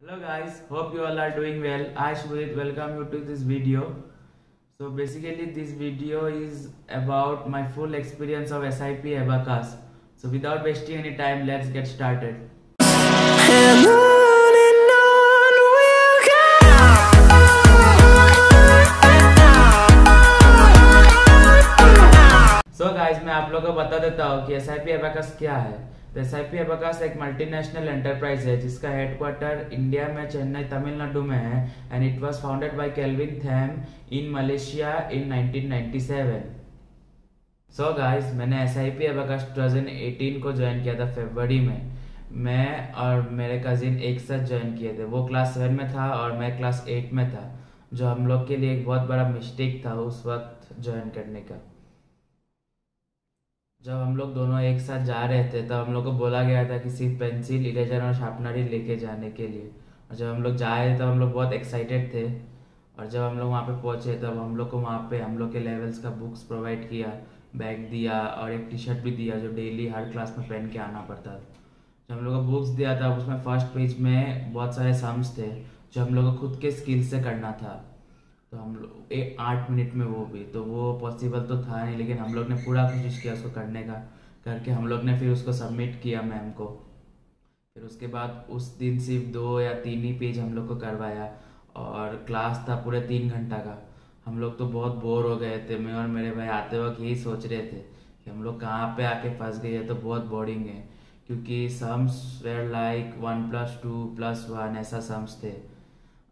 Hello guys, hope you all are doing well. I Shubhit welcome you to this video. So basically this video is about my full experience of SIP Abacus. So without wasting any time, let's get started. And on we'll go. So guys, मैं आप लोगों को बता देता हूँ कि SIP Abacus क्या है। तो SIP Abacus एक मल्टीनेशनल एंटरप्राइज है जिसका हेडक्वार्टर इंडिया में चेन्नई तमिलनाडु में है and it was founded by Kelvin Tham in Malaysia in 1997। So guys, मैंने SIP Abacus 2018 को ज्वाइन किया था फरवरी में। मैं और मेरे कजिन एक साथ ज्वाइन किए थे। वो क्लास 7 में था और मैं क्लास 8 में था, जो हम लोग के लिए एक बहुत बड़ा मिस्टेक था उस वक्त ज्वाइन करने का। जब हम लोग दोनों एक साथ जा रहे थे तब हम लोग को बोला गया था कि सिर्फ पेंसिल, इरेजर और शार्पनर ही लेके जाने के लिए। और जब हम लोग जा रहे थे तब हम लोग बहुत एक्साइटेड थे। और जब हम लोग वहाँ पे पहुँचे तब हम लोग को वहाँ पे हम लोग के लेवल्स का बुक्स प्रोवाइड किया, बैग दिया और एक टी शर्ट भी दिया जो डेली हर क्लास में पहन के आना पड़ता था। जब हम लोग को बुक्स दिया था उसमें फर्स्ट पेज में बहुत सारे सम्स थे जो हम लोग को खुद के स्किल से करना था। तो हम लोग 8 मिनट में वो पॉसिबल तो था नहीं, लेकिन हम लोग ने पूरा कोशिश किया उसको करने का। करके हम लोग ने फिर उसको सबमिट किया मैम को। फिर उसके बाद उस दिन सिर्फ 2 या 3 ही पेज हम लोग को करवाया और क्लास था पूरे 3 घंटा का। हम लोग तो बहुत बोर हो गए थे। मैं और मेरे भाई आते वक्त यही सोच रहे थे कि हम लोग कहाँ पे आके फंस गए, तो बहुत बोरिंग है, क्योंकि सम्स वेर लाइक 1+2+1 ऐसा सम्स थे।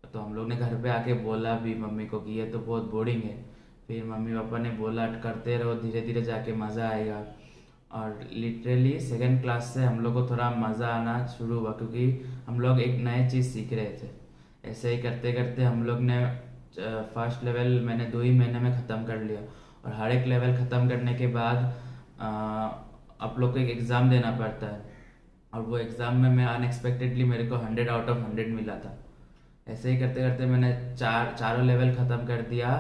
तो हम लोग ने घर पे आके बोला भी मम्मी को कि ये तो बहुत बोरिंग है। फिर मम्मी पापा ने बोला करते रहो, धीरे धीरे जाके मज़ा आएगा। और लिटरली सेकेंड क्लास से हम लोग को थोड़ा मज़ा आना शुरू हुआ, क्योंकि हम लोग एक नई चीज़ सीख रहे थे। ऐसे ही करते करते हम लोग ने फर्स्ट लेवल मैंने 2 ही महीने में ख़त्म कर लिया। और हर एक लेवल ख़त्म करने के बाद आप लोग को एक एग्ज़ाम देना पड़ता है, और वो एग्ज़ाम में मैं अनएक्सपेक्टेडली मेरे को 100 आउट ऑफ 100 मिला था। ऐसे ही करते करते मैंने चारों लेवल ख़त्म कर दिया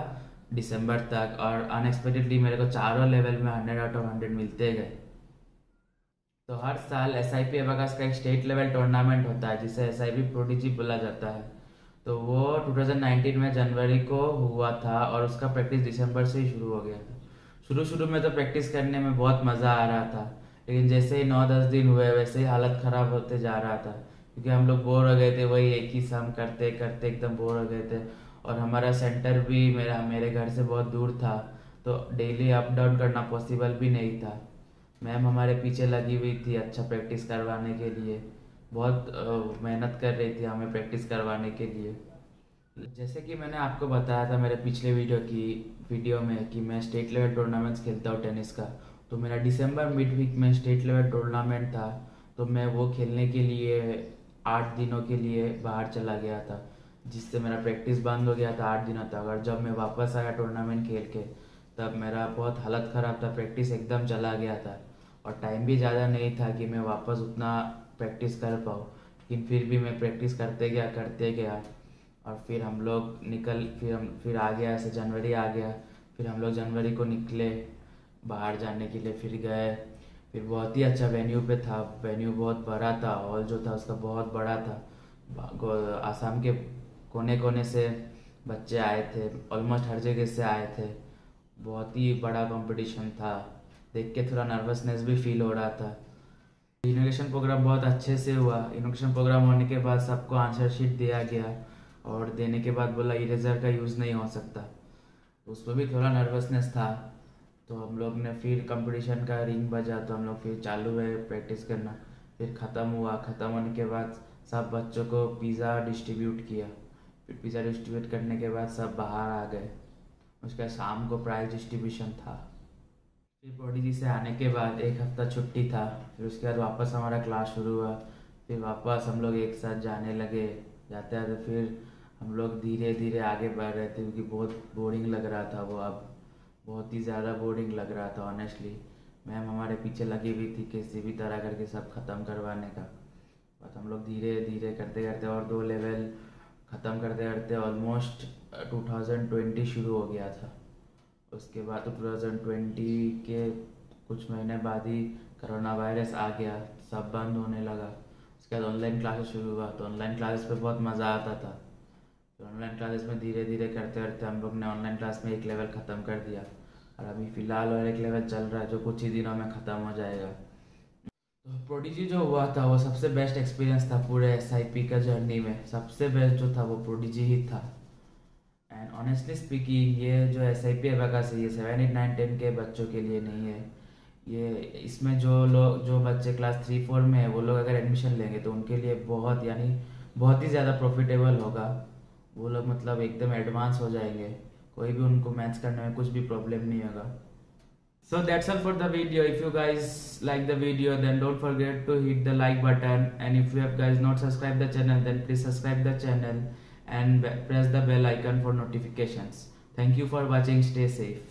दिसंबर तक, और अनएक्सपेक्टेडली मेरे को चारों लेवल में 100 आउट ऑफ 100 मिलते गए। तो हर साल SIP Abacus का एक स्टेट लेवल टूर्नामेंट होता है जिसे SIP प्रोडिजी बोला जाता है। तो वो 2019 में जनवरी को हुआ था और उसका प्रैक्टिस दिसंबर से ही शुरू हो गया था। शुरू शुरू में तो प्रैक्टिस करने में बहुत मज़ा आ रहा था, लेकिन जैसे ही 9-10 दिन हुए वैसे ही हालत ख़राब होते जा रहा था, क्योंकि हम लोग बोर हो गए थे। वही एक ही सम करते करते एकदम बोर हो गए थे। और हमारा सेंटर भी मेरे घर से बहुत दूर था, तो डेली अप डाउन करना पॉसिबल भी नहीं था। मैम हमारे पीछे लगी हुई थी अच्छा प्रैक्टिस करवाने के लिए, बहुत मेहनत कर रही थी हमें प्रैक्टिस करवाने के लिए। जैसे कि मैंने आपको बताया था मेरे पिछले वीडियो में कि मैं स्टेट लेवल टूर्नामेंट्स खेलता हूँ टेनिस का। तो मेरा दिसंबर मिड वीक में स्टेट लेवल टूर्नामेंट था, तो मैं वो खेलने के लिए 8 दिनों के लिए बाहर चला गया था, जिससे मेरा प्रैक्टिस बंद हो गया था 8 दिनों तक। और जब मैं वापस आया टूर्नामेंट खेल के, तब मेरा बहुत हालत ख़राब था, प्रैक्टिस एकदम चला गया था और टाइम भी ज़्यादा नहीं था कि मैं वापस उतना प्रैक्टिस कर पाऊँ। लेकिन फिर भी मैं प्रैक्टिस करते गया। और फिर हम लोग फिर आ गया, ऐसे जनवरी आ गया। फिर हम लोग जनवरी को निकले बाहर जाने के लिए, फिर गए। फिर बहुत ही अच्छा वेन्यू पे था, वेन्यू बहुत बड़ा था, हॉल जो था उसका बहुत बड़ा था। आसाम के कोने कोने से बच्चे आए थे, ऑलमोस्ट हर जगह से आए थे। बहुत ही बड़ा कंपटीशन था, देख के थोड़ा नर्वसनेस भी फील हो रहा था। इनोग्रेशन प्रोग्राम बहुत अच्छे से हुआ। इनोग्रेशन प्रोग्राम होने के बाद सबको आंसर शीट दिया गया, और देने के बाद बोला इरेजर का यूज़ नहीं हो सकता। उसमें भी थोड़ा नर्वसनेस था। तो हम लोग ने फिर कंपटीशन का रिंग बजा, तो हम लोग फिर चालू हुए प्रैक्टिस करना। फिर ख़त्म हुआ, ख़त्म होने के बाद सब बच्चों को पिज़्ज़ा डिस्ट्रीब्यूट किया। फिर पिज़्ज़ा डिस्ट्रीब्यूट करने के बाद सब बाहर आ गए। उसका शाम को प्राइज डिस्ट्रीब्यूशन था। फिर प्रोडिजी से आने के बाद 1 हफ्ता छुट्टी था। फिर उसके बाद वापस हमारा क्लास शुरू हुआ। फिर वापस हम लोग एक साथ जाने लगे। जाते जाते फिर हम लोग धीरे धीरे आगे बढ़ रहे थे, क्योंकि बहुत बोरिंग लग रहा था वो। अब बहुत ही ज़्यादा बोरिंग लग रहा था ऑनेस्टली। मैम हमारे पीछे लगी हुई थी किसी भी तरह करके सब ख़त्म करवाने का। बस हम लोग धीरे धीरे करते करते और 2 लेवल ख़त्म करते करते ऑलमोस्ट 2020 शुरू हो गया था। उसके बाद तो 2020 के कुछ महीने बाद ही कोरोना वायरस आ गया, सब बंद होने लगा। उसके बाद ऑनलाइन क्लासेस शुरू हुआ, तो ऑनलाइन क्लासेस पे बहुत मज़ा आता था। तो ऑनलाइन क्लासेस में धीरे धीरे करते करते हम लोग ने ऑनलाइन क्लास में एक लेवल ख़त्म कर दिया, और अभी फ़िलहाल और एक लेवल चल रहा है जो कुछ ही दिनों में ख़त्म हो जाएगा। तो प्रोडिजी जो हुआ था वो सबसे बेस्ट एक्सपीरियंस था पूरे SIP का जर्नी में। सबसे बेस्ट जो था वो प्रोडिजी ही था। एंड ऑनेस्टली स्पीकिंग, ये जो SIP है वैकेंसी ये 7, 8, 9, 10 के बच्चों के लिए नहीं है। ये इसमें जो बच्चे क्लास 3, 4 में है वो लोग अगर एडमिशन लेंगे तो उनके लिए बहुत ही ज़्यादा प्रॉफिटेबल होगा। वो लोग मतलब एकदम एडवांस हो जाएंगे, कोई भी उनको मैथ्स करने में कुछ भी प्रॉब्लम नहीं होगा। So that's all for the video. If you guys like the video, then don't forget to hit the like button, and if you have guys not subscribed the channel, then please subscribe the channel and press the bell icon for notifications. Thank you for watching. Stay safe.